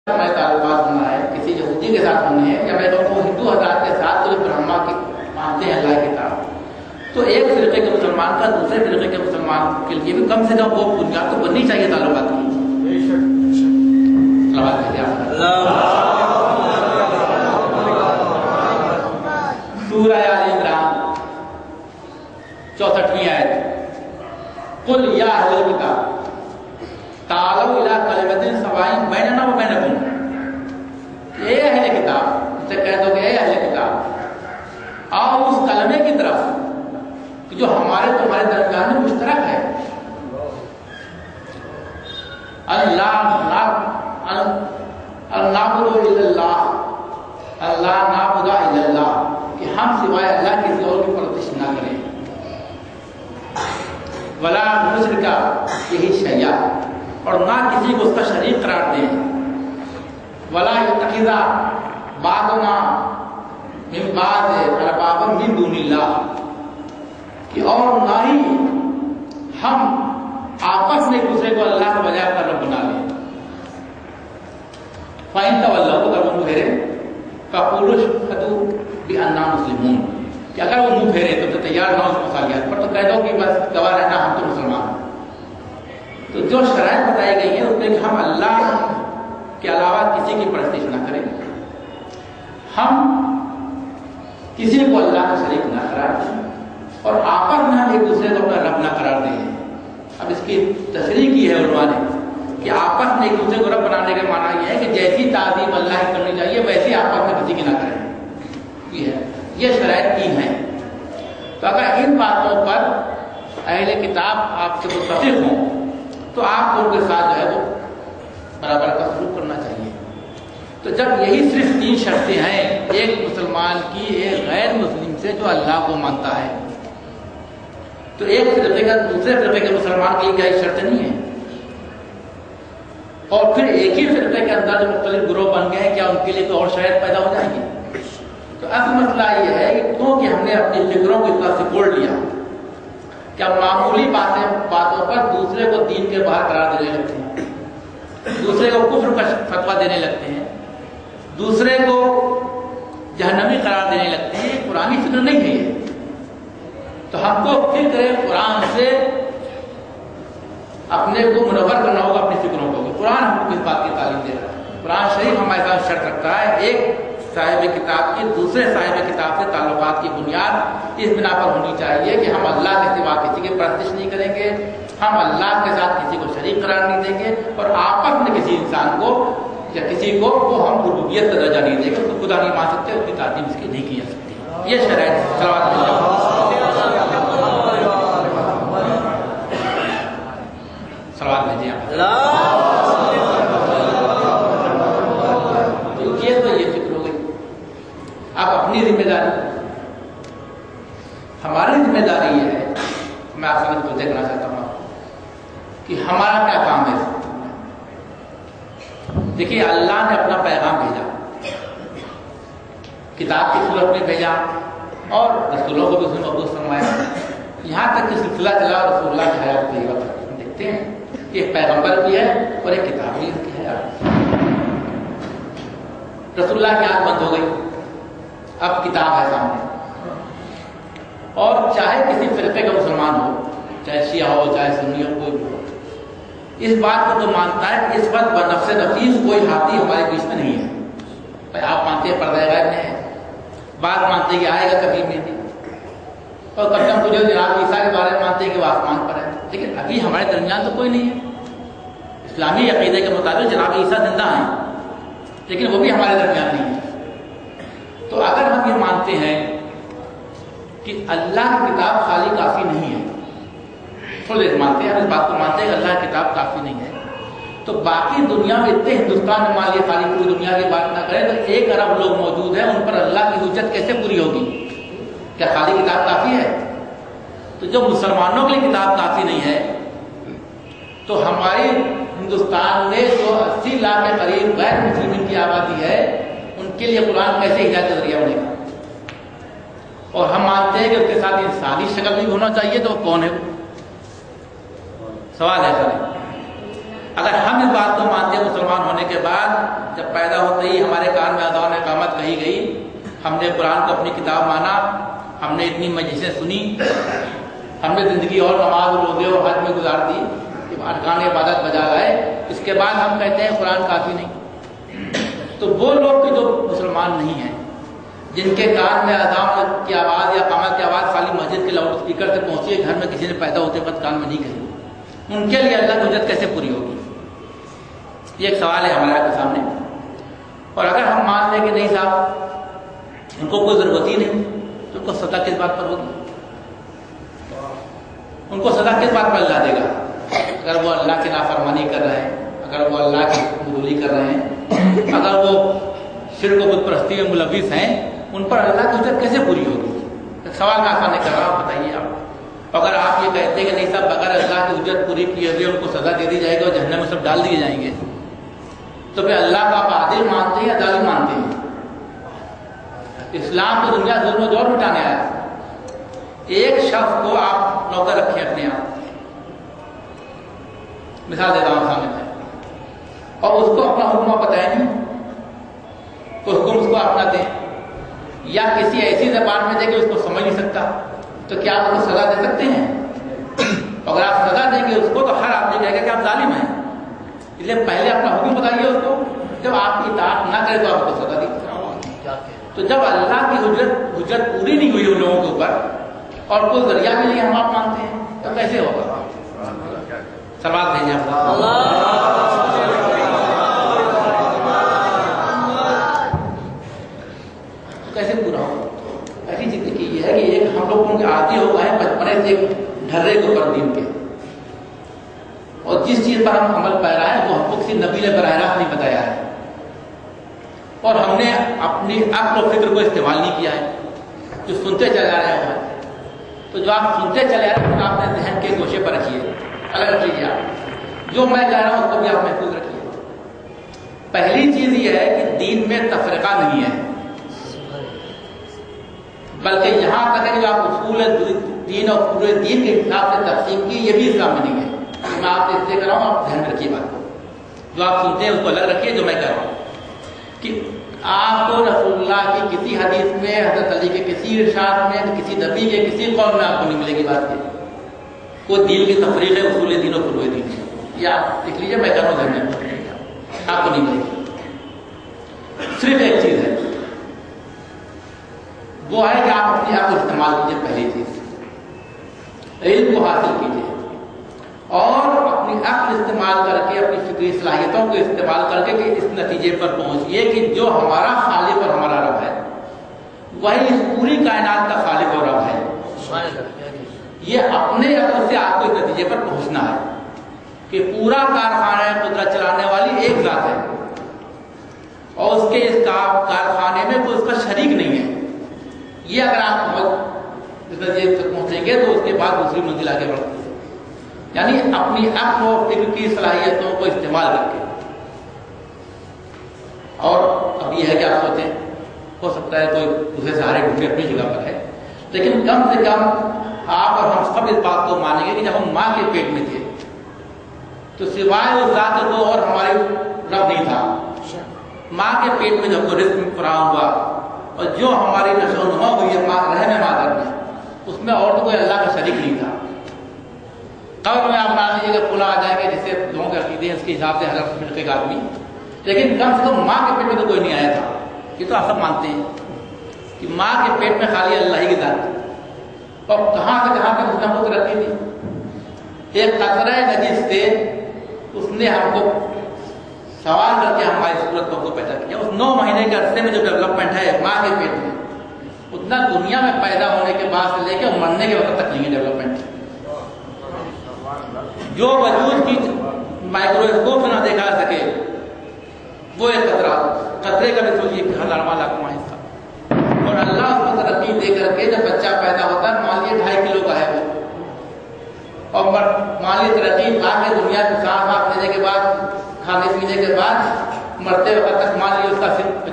ہمارے تعلقات ہونا ہے کسی یہودی کے ساتھ ہونے ہیں یا میں کہوں وہ ہندو حضرات کے ساتھ جو برہما کی مانتے ہیں اللہ کی کتاب، تو ایک فرقے کے مسلمان کا دوسرے فرقے کے مسلمان کے لیے بھی کم سے کم وہ بنیاد تو بننی چاہیے تعلقات کی. سورہ آل عمران 64ویں آیت، قل یا اہل الکتاب تعالوا الی کلمۃ سواء بیننا و بینکم. اے اہل کتاب، اسے کہہ دو کہ اے اہل کتاب آؤ اس کلمے کی طرف کہ جو ہمارے تمہارے درمیان میں مشترک ہے. اللہ نعبد الا اللہ، اللہ نعبد الا اللہ، کہ ہم سوائے اللہ کسی اور کی پرستش نہ کریں. ولا نشرک بہ شیئا، اور نہ کسی کو اس کا شریک قرار دیں. ولا یتخذ بعضنا من بعض اربابا من دون اللہ، کہ اور نہ ہی ہم آپس میں ایک دوسرے کو اللہ کے بجائے اپنا رب بنا لیں. فَإِن تَوَلَّوْا، اگر وہ منہ پھیرے، فَقُولُوا اشْهَدُوا بِأَنَّا مُسْلِمُونَ، کہ اگر وہ منہ پھیرے تو تیار نہ ہو اس مسالیات پر، تو کہہ دو کہ بس گواہ رہنا ہم تو مسلمان ہیں. تو جو شرائط بتائی گئی ہیں اس میں کہ ہم اللہ کے علاوہ کسی کی پرستش نہ کریں، ہم کسی کو اللہ کا شریک نہ قرار دیں، اور آپس میں ہم ایک دوسرے کو اپنا رب نہ قرار دیں. اب اس کی تشریح کی ہے علماء نے کہ آپس میں ایک دوسرے کو رب بنانے کا معنی یہ ہے کہ جیسی تعظیم اللہ کی کرنی چاہیے ویسی آپس میں کسی کی نہ کریں. یہ شرائط کی ہیں. تو اگر ان باتوں پر اہل کتاب آپ سے متفق ہوں تو آپ کو ان کے ساتھ جو ہے وہ برابر کا سلوک کرنا چاہیے. تو جب یہی صرف 3 شرطیں ہیں ایک مسلمان کی ایک غیر مسلم سے جو اللہ کو مانتا ہے، تو ایک فرقے کا دوسرے فرقے کے مسلمان کے لیے کیا شرط نہیں ہے؟ اور پھر ایک ہی فرقے کے اندر جو مختلف گروہ بن گئے ہیں کیا ان کے لیے کوئی اور شرائط پیدا ہو جائیں گی؟ تو اصل مسئلہ یہ ہے کہ کیونکہ ہم نے اپنی فکروں کو اتنا سپوڑ لیا کہ ہم معمولی باتوں پر دوسرے کو دین کے باہر قرار دینے لگتے ہیں، دوسرے کو کفر کا فتویٰ دینے لگتے ہیں، دوسرے کو جہنمی قرار دینے لگتے ہیں. یہ قرآنی فکر نہیں ہے. یہ تو ہم کو فکر قرآن سے اپنے کو منور کرنا ہوگا، اپنی فکروں کو. قرآن ہم کو کس بات کی تعلیم دے رہا ہے؟ قرآن شریف ہمارے ساتھ شرط رکھتا ہے ایک صاحب کتاب کی دوسرے صاحب کتاب سے تعلقات کی بنیاد اس بنا پر ہونی چاہیے کہ ہم اللہ کے سوا کسی کی پرستش نہیں کریں گے، ہم اللہ کے ساتھ کسی کو شریک قرار نہیں دیں گے، اور آپس میں کسی انسان کو یا کسی کو وہ ہم ربوبیت کا درجہ نہیں دیں گے، اس کو خدا نہیں مان سکتے، اس کی تعظیم اس کی نہیں کی جا سکتی. یہ شرائط سلوات بھیجیں تو یہ فکر ہو گئی. اب اپنی ذمہ داری، ہماری ذمہ داری یہ ہے، میں آپ سمجھ کو دیکھنا چاہتا ہوں کہ ہمارا کیا کام ہے. دیکھیے اللہ نے اپنا پیغام بھیجا، کتاب کی صورت میں بھیجا، اور رسولوں کو بھی اس نے مبعوث فرمایا. یہاں تک کہ سلسلہ چلا رسول اللہ کی حیات کی وقت دیکھتے ہیں کہ ایک پیغمبر بھی ہے اور ایک کتاب بھی اس کی حیات. رسول اللہ کی آنکھ بند ہو گئی، اب کتاب ہے سامنے، اور چاہے کسی فرقے کا مسلمان ہو، چاہے شیعہ ہو چاہے سنی ہو، کوئی بھی ہو، اس بات کو تو مانتا ہے کہ اس وقت بنفس نفیس کوئی ہاتھی ہمارے بیچ میں نہیں ہے. آپ مانتے ہیں پردہ غیب میں ہے، بات مانتے ہیں کہ آئے گا کبھی میں نہیں، اور قسم کو جو جناب عیسیٰ کے بارے میں مانتے ہیں کہ وہ آسمان پر ہے، لیکن ابھی ہمارے درمیان تو کوئی نہیں ہے. اسلامی عقیدے کے مطابق جناب عیسیٰ زندہ ہیں، لیکن وہ بھی ہمارے درمیان نہیں ہے. تو اگر ہم یہ مانتے ہیں کہ اللہ کی کتاب خالی کافی نہیں ہے، تھوڑی دیر مانتے ہیں، ہم اس بات کو مانتے ہیں کہ اللہ کی کتاب کافی نہیں ہے، تو باقی دنیا میں اتنے ہندوستان میں مان لیے خالی پوری دنیا کی بات نہ کریں تو 1 ارب لوگ موجود ہیں، ان پر اللہ کی حجت کیسے پوری ہوگی؟ کیا خالی کتاب کافی ہے؟ تو جو مسلمانوں کے لیے کتاب کافی نہیں ہے، تو ہماری ہندوستان میں جو 80 لاکھ کے قریب غیر مسلمین کی آبادی ہے، ان کے لیے قرآن کیسے ہدایت کا ذریعہ بنے گا؟ اور ہم مانتے ہیں کہ اس کے ساتھ انسانی شکل بھی ہونا چاہیے، تو وہ کون ہے؟ سوال ہے سر. اگر ہم اس بات کو مانتے ہیں مسلمان ہونے کے بعد، جب پیدا ہوتے ہی ہمارے کان میں اذان اقامت کہی گئی، ہم نے قرآن کو اپنی کتاب مانا، ہم نے اتنی مجلسیں سنی، ہم نے زندگی اور نماز روزے اور حج میں گزار دی، ارکان عبادت بجا لائے، اس کے بعد ہم کہتے ہیں قرآن کافی نہیں۔ تو وہ لوگ جو مسلمان نہیں ہیں، جن کے کان میں اذان کی آواز یا اقامت کی آواز خالی مسجد کے لاؤڈ اسپیکر سے پہنچی ہے، گھر میں کسی نے پیدا ہوتے وقت کان میں نہیں کہی، ان کے لیے اللہ کی حجت کیسے پوری ہوگی؟ یہ ایک سوال ہے ہمارے آپ کے سامنے۔ اور اگر ہم مان لیں کہ نہیں صاحب ان کو کوئی ضرورت ہی نہیں، تو ان کو سزا کس بات پر ہوگی؟ ان کو سزا کس بات پر اللہ دے گا؟ اگر وہ اللہ کی نافرمانی کر رہے ہیں، اگر وہ اللہ کی حضوری کر رہے ہیں، اگر وہ شرک و بت پرستی میں ملوث ہیں، ان پر اللہ کی حجت کیسے پوری ہوگی؟ ایک سوال کا آسان کر رہا ہوں، بتائیے آپ۔ اگر آپ یہ کہتے ہیں کہ نہیں صاحب بغیر اللہ کی حجت پوری کیے ہوئے ان کو سزا دے دی جائے گی اور جہنم میں سب ڈال دیے جائیں گے، تو پھر اللہ کا آپ عادل مانتے ہیں یا ظالم مانتے ہیں؟ اسلام تو دنیا ظلم و جور مٹانے آیا ہے۔ ایک شخص کو آپ نوکر رکھیں اپنے آپ، مثال دیتا ہوں سامنے میں، اور اس کو اپنا حکم بتائیں نہیں، کوئی حکم اس کو اپنا دیں یا کسی ایسی زبان میں دے کہ اس کو سمجھ نہیں سکتا، تو کیا آپ اس کو سزا دے سکتے ہیں؟ اگر آپ سزا دیں گے اس کو تو ہر آدمی کہے گا کہ آپ ظالم ہیں، اس لیے پہلے اپنا حکم بتائیے اس کو، جب آپ کی اطاعت نہ کرے تو آپ کو سزا دیجیے۔ تو جب اللہ کی حجت پوری نہیں ہوئی ان لوگوں کے اوپر اور کوئی ذریعہ بھی نہیں ہم آپ مانتے ہیں، تو کیسے ہوگا؟ سوال بھیجیں کیسے پورا ہوگا؟ ایسی زندگی یہ ہے کہ ایک ہم لوگ ان کے عادی ہو گئے ہیں بچپنے سے ایک ڈھرے کے اوپر دین کے، اور جس چیز پر ہم عمل پیرا ہے وہ ہم کو کسی نبی نے براہ راست نہیں بتایا ہے، اور ہم نے اپنی عقل و فکر کو استعمال نہیں کیا ہے، جو سنتے چلے آ رہے ہیں۔ تو جو آپ سنتے چلے آ رہے ہیں آپ اپنے ذہن کے گوشے پر رکھیے، الگ رکھ لیجیے، آپ جو میں کہہ رہا ہوں اس کو بھی آپ محفوظ رکھیے۔ پہلی چیز یہ ہے کہ دین میں تفرقہ نہیں ہے، بلکہ یہاں تک ہے کہ جو آپ اصول دین اور پورے دین کے حساب سے تقسیم کی، یہ بھی اسلام میں نہیں ہے۔ میں آپ سے اس لیے کر رہا ہوں، آپ ذہن میں رکھیے بات کو، جو آپ سنتے ہیں اس کو الگ رکھیے، جو میں کہہ رہا ہوں کہ آپ کو رسول اللہ کی کسی حدیث میں، حضرت علی کے کسی ارشاد میں، کسی نبی کے کسی قول میں آپ کو نہیں ملے گی بات کی کوئی دین کی تفریق ہے، اصول دین اور فروع دین ہے، یہ آپ لکھ لیجیے، میں کہہ رہا ہوں ذہن میں، آپ کو نہیں ملے گی۔ صرف ایک چیز ہے، وہ ہے کہ آپ اپنی آپ کو استعمال کیجیے، پہلی چیز علم کو حاصل کیجیے اور اپنی عقل استعمال کر کے، اپنی فکری صلاحیتوں کو استعمال کر کے کہ اس نتیجے پر پہنچیے کہ جو ہمارا خالق اور ہمارا رب ہے وہی اس پوری کائنات کا خالق اور رب ہے۔ یہ اپنے عقل سے آپ کو اس نتیجے پر پہنچنا ہے کہ پورا کارخانہ قدرت چلانے والی ایک ذات ہے اور اس کے اس کارخانے میں کوئی اس کا شریک نہیں ہے۔ یہ اگر آپ اس نتیجے تک پہنچیں گے تو اس کے بعد دوسری منزل آگے بڑھتی ہے، یعنی اپنی عقل و فکر کی صلاحیتوں کو استعمال کر کے۔ اور اب یہ ہے کہ آپ سوچیں، ہو سکتا ہے کوئی دوسرے سہارے ڈھونڈے اپنی جگہ پر ہے، لیکن کم سے کم آپ اور ہم سب اس بات کو مانیں گے کہ جب ہم ماں کے پیٹ میں تھے تو سوائے اس ذات کو اور ہمارے رب نہیں تھا۔ ماں کے پیٹ میں جب کو رزق فراہم ہوا اور جو ہماری نشو و نما ہوئی ہے رحم مادر میں، اس میں اور تو کوئی اللہ کا شریک نہیں تھا۔ قبر میں آپ مان لیجیے کہ پھولا آ جائیں گے جسے لوگوں کے عقیدے ہیں اس کے حساب سے ہر ملک کا آدمی، لیکن کم سے کم ماں کے پیٹ میں تو کوئی نہیں آیا تھا۔ یہ تو آپ سب مانتے ہیں کہ ماں کے پیٹ میں خالی اللہ ہی کی ذات تھی، اور کہاں سے کہاں تک اس نے ہم کو رکھی تھی۔ ایک قطرہ نجس سے اس نے ہم کو سوال کر کے ہماری صورت کو پیدا کیا۔ اس 9 مہینے کے عرصے میں جو ڈیولپمنٹ ہے ماں کے پیٹ میں، اتنا دنیا میں پیدا ہونے کے بعد سے لے کے مرنے کے وقت تک نہیں ہے ڈیولپمنٹ۔ جو وجود کی مائکروسکوپ نہ دیکھا سکے وہ ایک قطرے کا بھی سوچیے کہ 1000 حصہ، اور اللہ اس کو ترقی دے کر کے جب بچہ پیدا ہوتا ہے، مان لیے 2.5 کلو کا ہے وہ، اور مان لیے ترقی پا کے دنیا کو سانس لینے کے بعد، کھانے پینے کے بعد، مرتے وقت تک مان لیے اس کا صرف